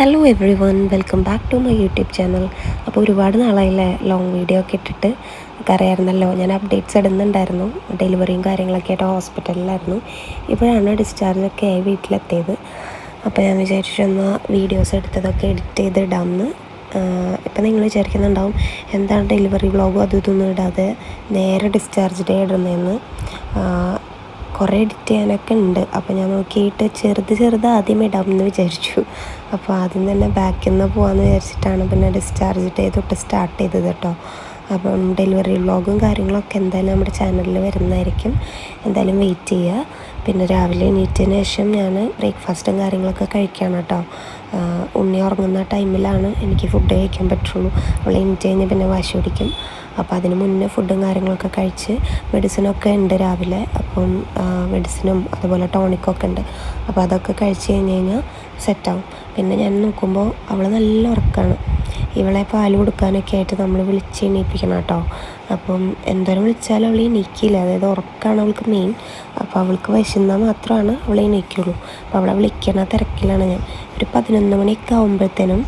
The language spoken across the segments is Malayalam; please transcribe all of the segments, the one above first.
Hello everyone, welcome back to my YouTube channel. അപ്പോൾ ഒരുപാട് നാളായില്ലേ ലോങ് വീഡിയോ ഒക്കെ ഇട്ടിട്ട്. അറിയാമായിരുന്നല്ലോ, ഞാൻ അപ്ഡേറ്റ്സ് ഇടുന്നുണ്ടായിരുന്നു. ഡെലിവറിയും കാര്യങ്ങളൊക്കെ ആയിട്ട് ഹോസ്പിറ്റലിലായിരുന്നു. ഇപ്പോഴാണ് ഡിസ്ചാർജൊക്കെ ആയി വീട്ടിലെത്തിയത്. അപ്പോൾ ഞാൻ വിചാരിച്ചൊന്ന് വീഡിയോസ് എടുത്തതൊക്കെ എഡിറ്റ് ചെയ്ത് ഇടാമെന്ന്. ഇപ്പം നിങ്ങൾ വിചാരിക്കുന്നുണ്ടാവും എന്താണ് ഡെലിവറി വ്ളോഗും അതും ഇതൊന്നും ഇടാതെ നേരെ ഡിസ്ചാർജ് ഡേ ഇടുന്നതെന്ന്. കുറേ എഡിറ്റ് ചെയ്യാനൊക്കെ ഉണ്ട്. അപ്പോൾ ഞാൻ നോക്കിയിട്ട് ചെറുത് ആദ്യം ഇടാമെന്ന് വിചാരിച്ചു. അപ്പോൾ ആദ്യം തന്നെ ബാക്കിൽ നിന്ന് പോകാമെന്ന് വിചാരിച്ചിട്ടാണ് പിന്നെ ഡിസ്ചാർജ് ഡേ തൊട്ട് സ്റ്റാർട്ട് ചെയ്തത് കേട്ടോ. അപ്പം ഡെലിവറി വ്ളോഗും കാര്യങ്ങളൊക്കെ എന്തായാലും നമ്മുടെ ചാനലിൽ വരുന്നതായിരിക്കും. എന്തായാലും വെയിറ്റ് ചെയ്യുക. പിന്നെ രാവിലെ എണീറ്റതിന് ശേഷം ഞാൻ ബ്രേക്ക്ഫാസ്റ്റും കാര്യങ്ങളൊക്കെ കഴിക്കുകയാണ് കേട്ടോ. ഉണ്ണി ഉറങ്ങുന്ന ടൈമിലാണ് എനിക്ക് ഫുഡ് കഴിക്കാൻ പറ്റുള്ളൂ. അവൾ എണീറ്റ് കഴിഞ്ഞ് പിന്നെ വാശി പിടിക്കും. അപ്പോൾ അതിന് മുന്നേ ഫുഡും കാര്യങ്ങളൊക്കെ കഴിച്ച് മെഡിസിനൊക്കെ ഉണ്ട് രാവിലെ. അപ്പം മെഡിസിനും അതുപോലെ ടോണിക്കൊക്കെ ഉണ്ട്. അപ്പോൾ അതൊക്കെ കഴിച്ച് കഴിഞ്ഞാൽ സെറ്റാവും. പിന്നെ ഞാൻ നോക്കുമ്പോൾ അവൾ നല്ല ഉറക്കമാണ്. ഇവളെ പാൽ കൊടുക്കാനൊക്കെ ആയിട്ട് നമ്മൾ വിളിച്ച് എണീപ്പിക്കണം കേട്ടോ. അപ്പം എന്തോരം വിളിച്ചാലും അവൾ എണീക്കില്ല. അതായത് ഉറക്കമാണ് അവൾക്ക് മെയിൻ. അപ്പോൾ അവൾക്ക് വിശന്നാൽ മാത്രമാണ് അവൾ എണീക്കുള്ളൂ. അപ്പോൾ അവളെ വിളിക്കണ തിരക്കിലാണ് ഞാൻ. ഒരു 11 മണിയൊക്കെ ആകുമ്പോഴത്തേനും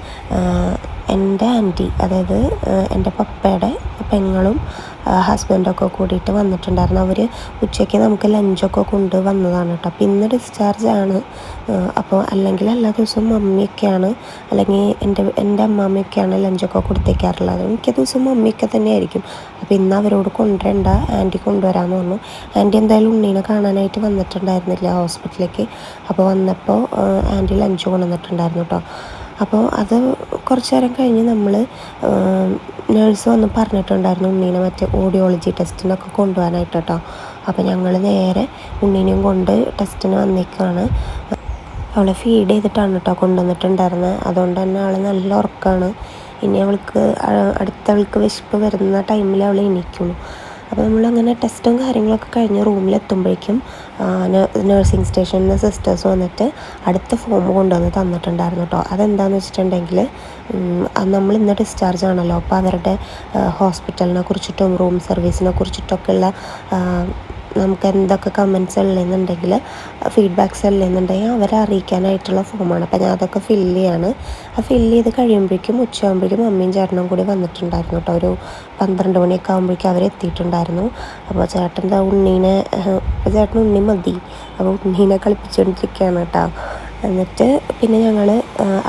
എൻ്റെ ആൻറ്റി, അതായത് എൻ്റെ പപ്പയുടെ പെങ്ങളും ഹസ്ബൻഡൊക്കെ കൂടിയിട്ട് വന്നിട്ടുണ്ടായിരുന്നു. അവർ ഉച്ചയ്ക്ക് നമുക്ക് ലഞ്ചൊക്കെ കൊണ്ട് വന്നതാണ് കേട്ടോ. അപ്പോൾ ഇന്ന് ഡിസ്ചാർജാണ്. അപ്പോൾ അല്ലെങ്കിൽ എല്ലാ ദിവസവും മമ്മിയൊക്കെയാണ്, അല്ലെങ്കിൽ എൻ്റെ അമ്മാമ്മയൊക്കെയാണ് ലഞ്ചൊക്കെ കൊടുത്തേക്കാറുള്ളത്. മിക്ക ദിവസവും മമ്മിയൊക്കെ തന്നെയായിരിക്കും. അപ്പോൾ ഇന്ന് അവരോട് കൊണ്ടുവരണ്ട, ആൻറ്റി കൊണ്ടുവരാമെന്ന് പറഞ്ഞു. ആൻറ്റി എന്തായാലും ഉണ്ണീനെ കാണാനായിട്ട് വന്നിട്ടുണ്ടായിരുന്നില്ല ഹോസ്പിറ്റലിലേക്ക്. അപ്പോൾ വന്നപ്പോൾ ആൻറ്റി ലഞ്ച് കൊണ്ടുവന്നിട്ടുണ്ടായിരുന്നു കേട്ടോ. അപ്പോൾ അത് കുറച്ച് നേരം കഴിഞ്ഞ് നമ്മൾ നേഴ്സ് വന്ന് പറഞ്ഞിട്ടുണ്ടായിരുന്നു ഉണ്ണീനെ മറ്റേ ഓഡിയോളജി ടെസ്റ്റിനൊക്കെ കൊണ്ടുപോകാനായിട്ട് കേട്ടോ. അപ്പോൾ ഞങ്ങൾ നേരെ ഉണ്ണീനെയും കൊണ്ട് ടെസ്റ്റിന് വന്നേക്കാണ്. അവളെ ഫീഡ് ചെയ്തിട്ടാണ് കേട്ടോ കൊണ്ടുവന്നിട്ടുണ്ടായിരുന്നത്. അതുകൊണ്ട് തന്നെ അവൾ നല്ല ഉറക്കമാണ്. ഇനി അടുത്തവൾക്ക് വിശപ്പ് വരുന്ന ടൈമിൽ അവൾ എണീക്കുള്ളൂ. അപ്പോൾ നമ്മളങ്ങനെ ടെസ്റ്റും കാര്യങ്ങളൊക്കെ കഴിഞ്ഞ് റൂമിലെത്തുമ്പോഴേക്കും നഴ്സിംഗ് സ്റ്റേഷനിൽ നിന്ന് സിസ്റ്റേഴ്സ് വന്നിട്ട് അടുത്ത ഫോം കൊണ്ടുവന്ന് തന്നിട്ടുണ്ടായിരുന്നു കേട്ടോ. അതെന്താണെന്ന് വെച്ചിട്ടുണ്ടെങ്കിൽ നമ്മൾ ഇന്ന് ഡിസ്ചാർജ് ആണല്ലോ. അപ്പോൾ അവരുടെ ഹോസ്പിറ്റലിനെ കുറിച്ചിട്ടും റൂം സർവീസിനെ കുറിച്ചിട്ടൊക്കെയുള്ള നമുക്ക് എന്തൊക്കെ കമൻസ് ഉള്ളതെന്നുണ്ടെങ്കിൽ ഫീഡ്ബാക്ക്സ് ഉള്ളതെന്നുണ്ടെങ്കിൽ അവരെ അറിയിക്കാനായിട്ടുള്ള ഫോമാണ്. അപ്പോൾ ഞാൻ അതൊക്കെ ഫില്ല് ചെയ്യാണ്. ആ ഫില്ല് ചെയ്ത് കഴിയുമ്പോഴേക്കും ഉച്ചയാകുമ്പോഴേക്കും അമ്മയും ചേട്ടനും കൂടി വന്നിട്ടുണ്ടായിരുന്നു കേട്ടോ. ഒരു 12 മണിയൊക്കെ ആകുമ്പോഴേക്കും അവരെത്തിയിട്ടുണ്ടായിരുന്നു. അപ്പോൾ ചേട്ടൻ ഉണ്ണി മതി. അപ്പോൾ ഉണ്ണീനെ കളിപ്പിച്ചുകൊണ്ടിരിക്കുകയാണ് കേട്ടോ. എന്നിട്ട് പിന്നെ ഞങ്ങൾ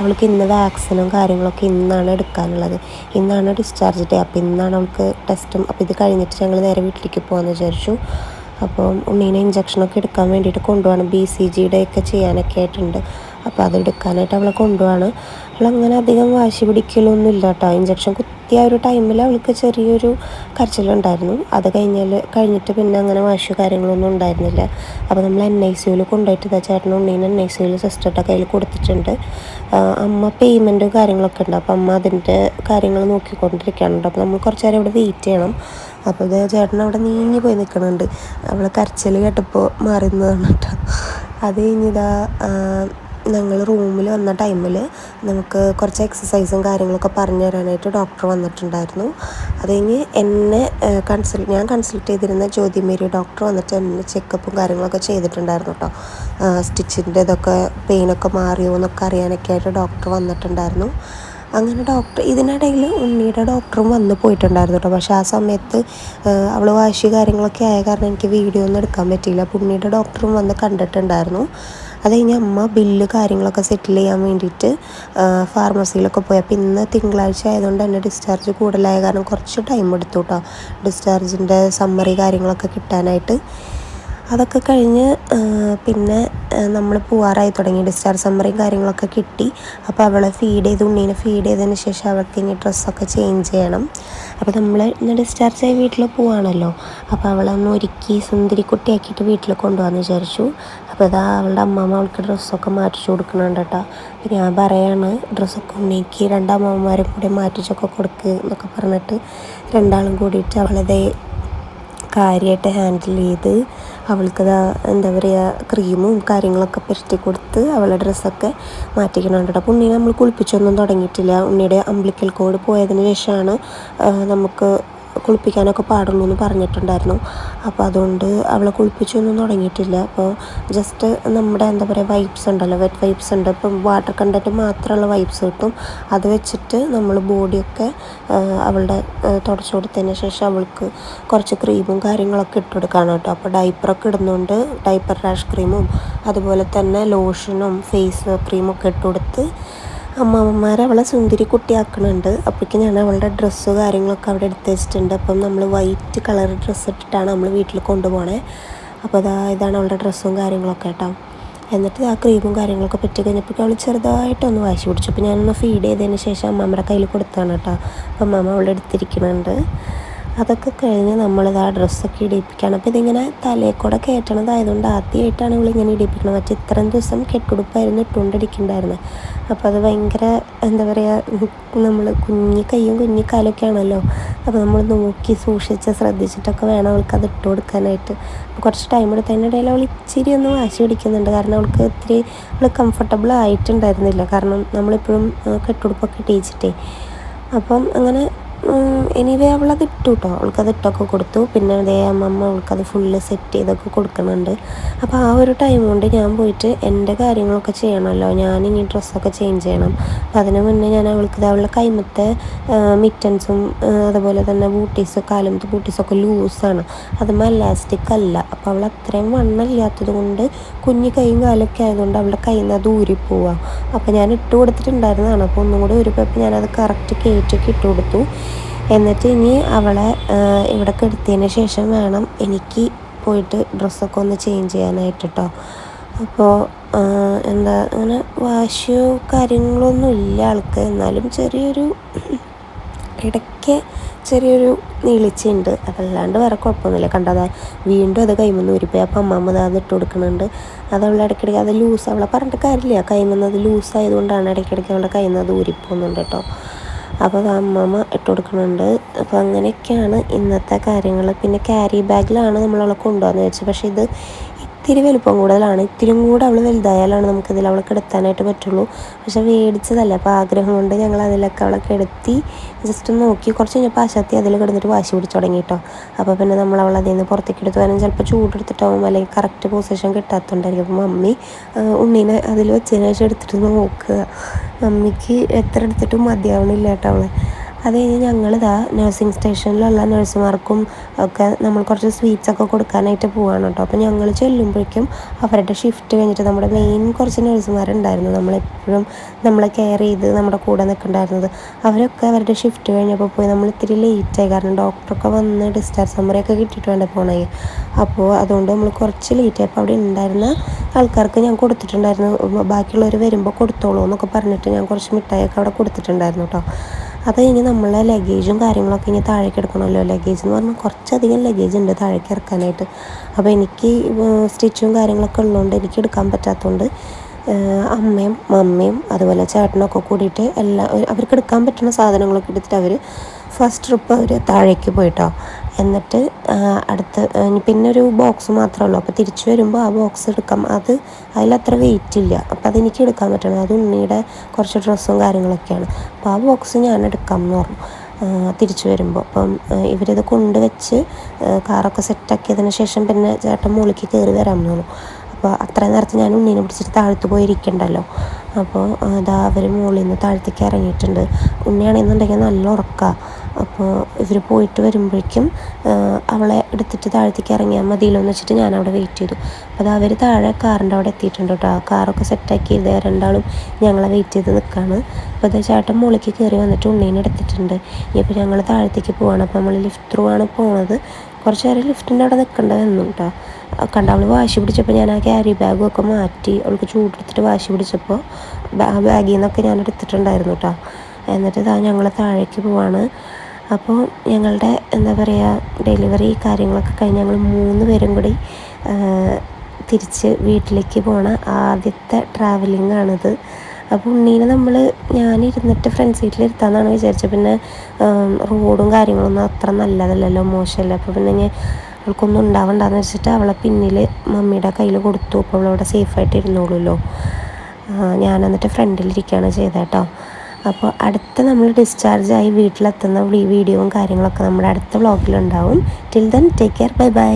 അവൾക്ക് ഇന്ന് വാക്സിനും കാര്യങ്ങളൊക്കെ ഇന്നാണ് എടുക്കാനുള്ളത്. ഇന്നാണ് ഡിസ്ചാർജ് ഡേ. അപ്പോൾ ഇന്നാണ് അവൾക്ക് ടെസ്റ്റും. അപ്പോൾ ഇത് കഴിഞ്ഞിട്ട് ഞങ്ങൾ നേരെ വീട്ടിലേക്ക് പോകാമെന്ന് വിചാരിച്ചു. അപ്പം ഉണ്ണീനെ ഇഞ്ചക്ഷനൊക്കെ എടുക്കാൻ വേണ്ടിയിട്ട് കൊണ്ടുപോകണം. BCG ഒക്കെ ചെയ്യാനൊക്കെ ആയിട്ടുണ്ട്. അപ്പോൾ അതെടുക്കാനായിട്ട് അവളെ കൊണ്ടുപോവാണ്. അവളങ്ങനെ അധികം വാശി പിടിക്കലൊന്നുമില്ല കേട്ടോ. ഇഞ്ചക്ഷൻ കുത്തിയ ഒരു ടൈമിൽ അവൾക്ക് ചെറിയൊരു കരച്ചിലുണ്ടായിരുന്നു. അത് കഴിഞ്ഞിട്ട് പിന്നെ അങ്ങനെ വാശിയോ കാര്യങ്ങളൊന്നും ഉണ്ടായിരുന്നില്ല. അപ്പോൾ നമ്മൾ NICUവിൽ കൊണ്ടുപോയിട്ട് ചേട്ടനും ഉണ്ണീനെ NICUവിൽ സിസ്റ്ററുടെ കയ്യിൽ കൊടുത്തിട്ടുണ്ട്. അമ്മ പേയ്മെൻറ്റും കാര്യങ്ങളൊക്കെ ഉണ്ട്. അപ്പോൾ അമ്മ അതിൻ്റെ കാര്യങ്ങൾ നോക്കിക്കൊണ്ടിരിക്കുകയാണ്. അപ്പോൾ നമ്മൾ കുറച്ച് നേരം ഇവിടെ വെയിറ്റ് ചെയ്യണം. അപ്പോൾ ഇത് ചേട്ടൻ അവിടെ നീങ്ങി പോയി നിൽക്കുന്നുണ്ട്. അവൾ കരച്ചിൽ കേട്ടപ്പോൾ മാറുന്നതാണ് കേട്ടോ. അത് കഴിഞ്ഞിതാ ഞങ്ങൾ റൂമിൽ വന്ന ടൈമിൽ നമുക്ക് കുറച്ച് എക്സസൈസും കാര്യങ്ങളൊക്കെ പറഞ്ഞു തരാനായിട്ട് ഡോക്ടർ വന്നിട്ടുണ്ടായിരുന്നു. അത് കഴിഞ്ഞ് ഞാൻ കൺസൾട്ട് ചെയ്തിരുന്ന ജ്യോതിമേരി ഡോക്ടർ വന്നിട്ട് എന്നെ ചെക്കപ്പും കാര്യങ്ങളൊക്കെ ചെയ്തിട്ടുണ്ടായിരുന്നു കേട്ടോ. സ്റ്റിച്ചിൻ്റെ ഇതൊക്കെ പെയിനൊക്കെ മാറിയോ എന്നൊക്കെ അറിയാനൊക്കെ ആയിട്ട് ഡോക്ടർ വന്നിട്ടുണ്ടായിരുന്നു. അങ്ങനെ ഇതിനിടയിൽ ഉണ്ണിയുടെ ഡോക്ടറും വന്ന് പോയിട്ടുണ്ടായിരുന്നു കേട്ടോ. പക്ഷേ ആ സമയത്ത് അവൾ വാശി കാര്യങ്ങളൊക്കെ ആയ കാരണം എനിക്ക് വീഡിയോ ഒന്നും എടുക്കാൻ പറ്റിയില്ല. അപ്പോൾ ഉണ്ണിയുടെ ഡോക്ടറും വന്ന് കണ്ടിട്ടുണ്ടായിരുന്നു. അത് കഴിഞ്ഞ് അമ്മ ബില്ല് കാര്യങ്ങളൊക്കെ സെറ്റിൽ ചെയ്യാൻ വേണ്ടിയിട്ട് ഫാർമസിയിലൊക്കെ പോയി. അപ്പോൾ ഇന്ന് തിങ്കളാഴ്ച ആയതുകൊണ്ട് തന്നെ ഡിസ്ചാർജ് കൂടുതലായ കാരണം കുറച്ച് ടൈം എടുത്തു കേട്ടോ ഡിസ്ചാർജിൻ്റെ സമ്മറി കാര്യങ്ങളൊക്കെ കിട്ടാനായിട്ട്. അതൊക്കെ കഴിഞ്ഞ് പിന്നെ നമ്മൾ പോവാറായി തുടങ്ങി. ഡിസ്ചാർജ് സമ്മറിയും കാര്യങ്ങളൊക്കെ കിട്ടി. അപ്പോൾ അവളെ ഉണ്ണീനെ ഫീഡ് ചെയ്തതിന് ശേഷം അവൾക്ക് ഇനി ഡ്രസ്സൊക്കെ ചേഞ്ച് ചെയ്യണം. അപ്പോൾ നമ്മൾ ഇന്ന് ഡിസ്ചാർജായി വീട്ടിൽ പോവാണല്ലോ. അപ്പോൾ അവളൊന്ന് ഒരുക്കി സുന്ദരിക്കുട്ടിയാക്കിയിട്ട് വീട്ടിൽ കൊണ്ടുപോകാമെന്ന് വിചാരിച്ചു. അപ്പോൾ അവളുടെ അമ്മാമ്മ അവൾക്ക് ഡ്രസ്സൊക്കെ മാറ്റിച്ചു കൊടുക്കുന്നുണ്ട് കേട്ടോ. അപ്പോൾ ഞാൻ പറയാണ് ഡ്രസ്സൊക്കെ ഉണ്ണിക്ക് 2 അമ്മാമ്മമാരും കൂടി മാറ്റിച്ചൊക്കെ കൊടുക്കുക എന്നൊക്കെ പറഞ്ഞിട്ട് രണ്ടാളും കൂടിയിട്ട് അവളതേ കാര്യമായിട്ട് ഹാൻഡിൽ ചെയ്ത് അവൾക്കത് എന്താ പറയുക ക്രീമും കാര്യങ്ങളൊക്കെ പുരട്ടി കൊടുത്ത് അവളുടെ ഡ്രസ്സൊക്കെ മാറ്റിക്കണുണ്ട് കേട്ടോ. അപ്പോൾ ഉണ്ണീനെ നമ്മൾ കുളിപ്പിച്ചൊന്നും തുടങ്ങിയിട്ടില്ല. ഉണ്ണിയുടെ അംബ്ലിക്കൽ കോഡ് പോയതിന് ശേഷമാണ് നമുക്ക് കുളിപ്പിക്കാനൊക്കെ പാടുള്ളൂ എന്ന് പറഞ്ഞിട്ടുണ്ടായിരുന്നു. അപ്പോൾ അതുകൊണ്ട് അവളെ കുളിപ്പിച്ചൊന്നും തുടങ്ങിയിട്ടില്ല. അപ്പോൾ ജസ്റ്റ് നമ്മുടെ എന്താ പറയുക വൈപ്സ് ഉണ്ടല്ലോ, വെറ്റ് വൈപ്സ് ഉണ്ട്. ഇപ്പം വാട്ടർ കണ്ടൻറ്റ് മാത്രമുള്ള വൈപ്സ് കിട്ടും. അത് വെച്ചിട്ട് നമ്മൾ ബോഡിയൊക്കെ അവളുടെ തുടച്ചു കൊടുത്തതിന് ശേഷം അവൾക്ക് കുറച്ച് ക്രീമും കാര്യങ്ങളൊക്കെ ഇട്ട് കൊടുക്കുകയാണ് കേട്ടോ. അപ്പോൾ ഡൈപ്പറൊക്കെ ഇടുന്നുണ്ട്. ഡൈപ്പർ റാഷ് ക്രീമും അതുപോലെ തന്നെ ലോഷനും ഫേസ് ക്രീമൊക്കെ ഇട്ട് കൊടുത്ത് അമ്മാവന്മാർ അവളെ സുന്ദരി കുട്ടിയാക്കുന്നുണ്ട്. അപ്പോഴേക്കും ഞാൻ അവളുടെ ഡ്രസ്സ് കാര്യങ്ങളൊക്കെ അവിടെ എടുത്ത് വെച്ചിട്ടുണ്ട്. അപ്പം നമ്മൾ വൈറ്റ് കളർ ഡ്രസ്സ് ഇട്ടിട്ടാണ് നമ്മൾ വീട്ടിൽ കൊണ്ടുപോകണേ. അപ്പോൾ ഇതാണ് അവളുടെ ഡ്രസ്സും കാര്യങ്ങളൊക്കെ കേട്ടോ. എന്നിട്ട് ആ ക്രീമും കാര്യങ്ങളൊക്കെ പറ്റി കഴിഞ്ഞപ്പോൾ അവൾ ചെറുതായിട്ടൊന്ന് വാശി പിടിച്ചു. അപ്പോൾ ഞാനൊന്ന് ഫീഡ് ചെയ്തതിന് ശേഷം അമ്മമ്മയുടെ കയ്യിൽ കൊടുത്താണ് കേട്ടോ. അപ്പം അമ്മമ്മ അവളെ എടുത്തിരിക്കുന്നുണ്ട്. അതൊക്കെ കഴിഞ്ഞ് നമ്മളിത് ആ ഡ്രസ്സൊക്കെ ഇടിപ്പിക്കുകയാണ്. അപ്പോൾ ഇതിങ്ങനെ തലയിൽ കൂടെ കയറ്റണതായതുകൊണ്ട് ആദ്യമായിട്ടാണ് ഇവളിങ്ങനെ ഇടിപ്പിക്കുന്നത്. മറ്റേ ഇത്രയും ദിവസം കെട്ടുടുപ്പായിരുന്നു ഇട്ടുകൊണ്ടിരിക്കുന്നുണ്ടായിരുന്നത്. അപ്പോൾ അത് ഭയങ്കര എന്താ പറയുക, നമ്മൾ കുഞ്ഞി കൈയും കുഞ്ഞി കാലൊക്കെ ആണല്ലോ. അപ്പോൾ നമ്മൾ നോക്കി സൂക്ഷിച്ച് ശ്രദ്ധിച്ചിട്ടൊക്കെ വേണം അവൾക്കത് ഇട്ട് കൊടുക്കാനായിട്ട്. അപ്പോൾ കുറച്ച് ടൈം എടുത്തതിൻ്റെ ഇടയിൽ അവൾ ഇച്ചിരി ഒന്ന് വാശി പിടിക്കുന്നുണ്ട്. കാരണം അവൾക്ക് ഇത്തിരി അവൾ കംഫർട്ടബിൾ ആയിട്ടുണ്ടായിരുന്നില്ല. കാരണം നമ്മളിപ്പോഴും കെട്ടുടുപ്പൊക്കെ ഇട്ടിച്ചിട്ടേ. അപ്പം അങ്ങനെ എനിവേ അവളത് ഇട്ടു കേട്ടോ. അവൾക്കത് ഇട്ടൊക്കെ കൊടുത്തു. പിന്നെ അതേ അമ്മമ്മ അവൾക്കത് ഫുള്ള് സെറ്റ് ചെയ്തൊക്കെ കൊടുക്കുന്നുണ്ട്. അപ്പോൾ ആ ഒരു ടൈം കൊണ്ട് ഞാൻ പോയിട്ട് എൻ്റെ കാര്യങ്ങളൊക്കെ ചെയ്യണമല്ലോ. ഞാനിനി ഡ്രസ്സൊക്കെ ചേഞ്ച് ചെയ്യണം. അപ്പോൾ അതിന് മുന്നേ ഞാൻ അവളുടെ കൈമത്തെ മിറ്റൻസും അതുപോലെ തന്നെ കാലമത്തെ ബൂട്ടീസൊക്കെ ലൂസാണ്. അതുമ്പോൾ എലാസ്റ്റിക് അല്ല. അപ്പോൾ അവൾ അത്രയും വണ്ണമില്ലാത്തത് കൊണ്ട് കുഞ്ഞു കൈയും കാലൊക്കെ ആയതുകൊണ്ട് അവളുടെ കയ്യിൽ നിന്ന് അത് ഊരിപ്പോവാം. അപ്പോൾ ഞാൻ ഇട്ട് കൊടുത്തിട്ടുണ്ടായിരുന്നതാണ്. അപ്പോൾ ഒന്നും കൂടി ഊരിപ്പോയപ്പോൾ ഞാനത് കറക്റ്റ് കയറ്റൊക്കെ ഇട്ട് കൊടുത്തു. എന്നിട്ട് ഇനി അവളെ ഇവിടെ കെടുത്തിയതിന് ശേഷം വേണം എനിക്ക് പോയിട്ട് ഡ്രസ്സൊക്കെ ഒന്ന് ചേഞ്ച് ചെയ്യാനായിട്ട് കേട്ടോ. അപ്പോൾ എന്താ അങ്ങനെ വാശിയോ കാര്യങ്ങളൊന്നും ഇല്ല ആൾക്ക്. എന്നാലും ഇടയ്ക്ക് ചെറിയൊരു നീളിച്ചുണ്ട്. അതല്ലാണ്ട് വേറെ കുഴപ്പമൊന്നുമില്ല. കണ്ടതാ വീണ്ടും അത് കൈമന്ന് ഊരിപ്പോയി. അപ്പോൾ അമ്മമ്മ അത് ഇട്ട് കൊടുക്കുന്നുണ്ട്. അത് അവളുടെ ഇടയ്ക്കിടയ്ക്ക് അത് ലൂസ്, അവളെ പറഞ്ഞിട്ട് കാര്യമില്ല. കൈമന്ന് അത് ലൂസായതുകൊണ്ടാണ് ഇടയ്ക്കിടയ്ക്ക് അവളുടെ കയ്യിൽ നിന്ന് അത് ഊരിപ്പോകുന്നുണ്ട് കേട്ടോ. അപ്പോൾ അത് അമ്മമ്മ ഇട്ട് കൊടുക്കുന്നുണ്ട്. അപ്പോൾ അങ്ങനെയൊക്കെയാണ് ഇന്നത്തെ കാര്യങ്ങൾ. പിന്നെ ക്യാരി ബാഗിലാണ് നമ്മളവളെ കൊണ്ടുപോകാമെന്ന് വെച്ചത്. പക്ഷേ ഇത് ഇത്തിരി വലുപ്പം കൂടുതലാണ്. ഇത്തിരിയും കൂടെ അവൾ വലുതായാലാണ് നമുക്കിതിൽ അവളെ കിടത്താനായിട്ട് പറ്റുള്ളൂ. പക്ഷെ മേടിച്ചതല്ല. അപ്പോൾ ആഗ്രഹം കൊണ്ട് ഞങ്ങൾ അതിലൊക്കെ അവളെ കിടത്തി ജസ്റ്റ് നോക്കി. കുറച്ച് കഴിഞ്ഞപ്പോൾ ആശാത്തി അതിൽ കിടന്നിട്ട് വാശി പിടിച്ച് തുടങ്ങി കേട്ടോ. അപ്പോൾ പിന്നെ നമ്മൾ അവൾ അതിൽ നിന്ന് പുറത്തേക്ക് എടുത്ത് വരാൻ ചിലപ്പോൾ ചൂടെടുത്തിട്ടാവും, അല്ലെങ്കിൽ കറക്റ്റ് പൊസിഷൻ കിട്ടാത്തതുകൊണ്ടായിരിക്കും. അപ്പോൾ മമ്മി ഉണ്ണീനെ അതിൽ വെച്ചതിന് ശേഷം എടുത്തിട്ട് നോക്കുക. മമ്മിക്ക് എത്ര എടുത്തിട്ടും മതിയാവണില്ല കേട്ടോ അവളെ. അത് കഴിഞ്ഞ് ഞങ്ങളിതാ നഴ്സിംഗ് സ്റ്റേഷനിലുള്ള നഴ്സുമാർക്കും ഒക്കെ നമ്മൾ കുറച്ച് സ്വീറ്റ്സൊക്കെ കൊടുക്കാനായിട്ട് പോവാണ് കേട്ടോ. അപ്പോൾ ഞങ്ങൾ ചെല്ലുമ്പോഴേക്കും അവരുടെ ഷിഫ്റ്റ് കഴിഞ്ഞിട്ട് നമ്മുടെ മെയിൻ കുറച്ച് നഴ്സുമാരുണ്ടായിരുന്നു, നമ്മളെപ്പോഴും നമ്മളെ കെയർ ചെയ്ത് നമ്മുടെ കൂടെ നിൽക്കുന്നുണ്ടായിരുന്നത്. അവരൊക്കെ അവരുടെ ഷിഫ്റ്റ് കഴിഞ്ഞപ്പോൾ പോയി. നമ്മൾ ഇത്തിരി ലേറ്റായി, കാരണം ഡോക്ടറൊക്കെ വന്ന് ഡിസ്ചാർജ് സമ്മറിയൊക്കെ കിട്ടിയിട്ട് വേണ്ട പോകണേ. അപ്പോൾ അതുകൊണ്ട് നമ്മൾ കുറച്ച് ലേറ്റായി. അപ്പോൾ അവിടെ ഉണ്ടായിരുന്ന ആൾക്കാർക്ക് ഞാൻ കൊടുത്തിട്ടുണ്ടായിരുന്നു. ബാക്കിയുള്ളവർ വരുമ്പോൾ കൊടുത്തോളൂ എന്നൊക്കെ പറഞ്ഞിട്ട് ഞാൻ കുറച്ച് മിഠായിയൊക്കെ അവിടെ കൊടുത്തിട്ടുണ്ടായിരുന്നു കേട്ടോ. അത് കഴിഞ്ഞ് നമ്മളെ ലഗേജും കാര്യങ്ങളൊക്കെ ഇനി താഴേക്ക് എടുക്കണമല്ലോ. ലഗേജ് എന്ന് പറഞ്ഞാൽ കുറച്ചധികം ലഗേജ് ഉണ്ട് താഴേക്ക് ഇറക്കാനായിട്ട്. അപ്പോൾ എനിക്ക് സ്റ്റിച്ചും കാര്യങ്ങളൊക്കെ ഉള്ളതുകൊണ്ട് എനിക്ക് എടുക്കാൻ പറ്റാത്തതുകൊണ്ട് അമ്മയും മമ്മയും അതുപോലെ ചേട്ടനൊക്കെ കൂടിയിട്ട് അവർക്ക് എടുക്കാൻ പറ്റുന്ന സാധനങ്ങളൊക്കെ എടുത്തിട്ട് അവർ ഫസ്റ്റ് ട്രിപ്പ് അവർ താഴേക്ക് പോയിട്ടോ. എന്നിട്ട് പിന്നെ ഒരു ബോക്സ് മാത്രമേ ഉള്ളൂ. അപ്പോൾ തിരിച്ചു വരുമ്പോൾ ആ ബോക്സ് എടുക്കാം. അതിലത്ര വെയിറ്റ് ഇല്ല. അപ്പോൾ അതെനിക്ക് എടുക്കാൻ പറ്റണം. അത് ഉണ്ണിയുടെ കുറച്ച് ഡ്രസ്സും കാര്യങ്ങളൊക്കെയാണ്. അപ്പോൾ ആ ബോക്സ് ഞാൻ എടുക്കാം എന്ന് പറഞ്ഞു തിരിച്ചു വരുമ്പോൾ. അപ്പം ഇവരിത് കൊണ്ടുവച്ച് കാറൊക്കെ സെറ്റാക്കിയതിന് ശേഷം പിന്നെ ചേട്ടൻ മുകളിലേക്ക് കയറി വരാമെന്ന് തോന്നുന്നു. അപ്പോൾ അത്രയും നേരത്തെ ഞാൻ ഉണ്ണീനെ പിടിച്ചിട്ട് താഴത്ത് പോയിരിക്കണ്ടല്ലോ. അപ്പോൾ അതാ അവർ മുകളിൽ നിന്ന് താഴത്തേക്ക് ഇറങ്ങിയിട്ടുണ്ട്. ഉണ്ണിയാണെന്നുണ്ടെങ്കിൽ നല്ല ഉറക്കമാണ്. അപ്പോൾ ഇവർ പോയിട്ട് വരുമ്പോഴേക്കും അവളെ എടുത്തിട്ട് താഴത്തേക്ക് ഇറങ്ങിയാൽ മതിയല്ലോ എന്ന് വെച്ചിട്ട് ഞാൻ അവിടെ വെയിറ്റ് ചെയ്തു. അപ്പോൾ അവർ താഴെ കാറിൻ്റെ അവിടെ എത്തിയിട്ടുണ്ട് കേട്ടോ. ആ കാറൊക്കെ സെറ്റാക്കി ഇത് രണ്ടാളും ഞങ്ങളെ വെയിറ്റ് ചെയ്ത് നിൽക്കുകയാണ്. അപ്പോൾ അത് ചേട്ടൻ മുകളിലേക്ക് കയറി വന്നിട്ട് ഉണ്ണീനെ എടുത്തിട്ടുണ്ട്. ഇപ്പോൾ ഞങ്ങൾ താഴത്തേക്ക് പോവാണ്. അപ്പോൾ നമ്മൾ ലിഫ്റ്റ് ത്രൂ ആണ് പോകുന്നത്. കുറച്ച് നേരം ലിഫ്റ്റിൻ്റെ അവിടെ നിൽക്കേണ്ടി വന്നു കേട്ടോ. അവൾ വാശി പിടിച്ചപ്പോൾ ഞാൻ ആ ക്യാരി ബാഗും ഒക്കെ മാറ്റി. അവൾക്ക് ചൂടെടുത്തിട്ട് വാശി പിടിച്ചപ്പോൾ ആ ബാഗിൽ നിന്നൊക്കെ ഞാൻ എടുത്തിട്ടുണ്ടായിരുന്നു കേട്ടോ. എന്നിട്ട് ഞങ്ങൾ താഴേക്ക് പോവാണ്. അപ്പോൾ ഞങ്ങളുടെ എന്താ പറയുക ഡെലിവറി കാര്യങ്ങളൊക്കെ കഴിഞ്ഞ് ഞങ്ങൾ 3 പേരും കൂടി തിരിച്ച് വീട്ടിലേക്ക് പോണ ആദ്യത്തെ ട്രാവലിംഗ് ആണിത്. അപ്പോൾ ഉണ്ണീനെ ഞാനിരുന്നിട്ട് ഫ്രണ്ട് സീറ്റിലിരുത്താമെന്നാണ് വിചാരിച്ചത്. പിന്നെ റോഡും കാര്യങ്ങളൊന്നും അത്ര നല്ലതല്ലല്ലോ, മോശമല്ല. അപ്പോൾ പിന്നെ അവൾക്കൊന്നും ഉണ്ടാവണ്ടെന്ന് വെച്ചിട്ട് അവളെ പിന്നിൽ മമ്മിയുടെ കയ്യിൽ കൊടുത്തു. അപ്പോൾ അവളവിടെ സേഫായിട്ട് ഇരുന്നോളൂല്ലോ. ഞാൻ എന്നിട്ട് ഫ്രണ്ടിലിരിക്കുകയാണ് ചെയ്തത് കേട്ടോ. അപ്പോൾ അടുത്ത നമ്മൾ ഡിസ്ചാർജായി വീട്ടിലെത്തുന്ന വീഡിയോയും കാര്യങ്ങളൊക്കെ നമ്മുടെ അടുത്ത വ്ളോഗിലുണ്ടാവും. Till then take care, bye by.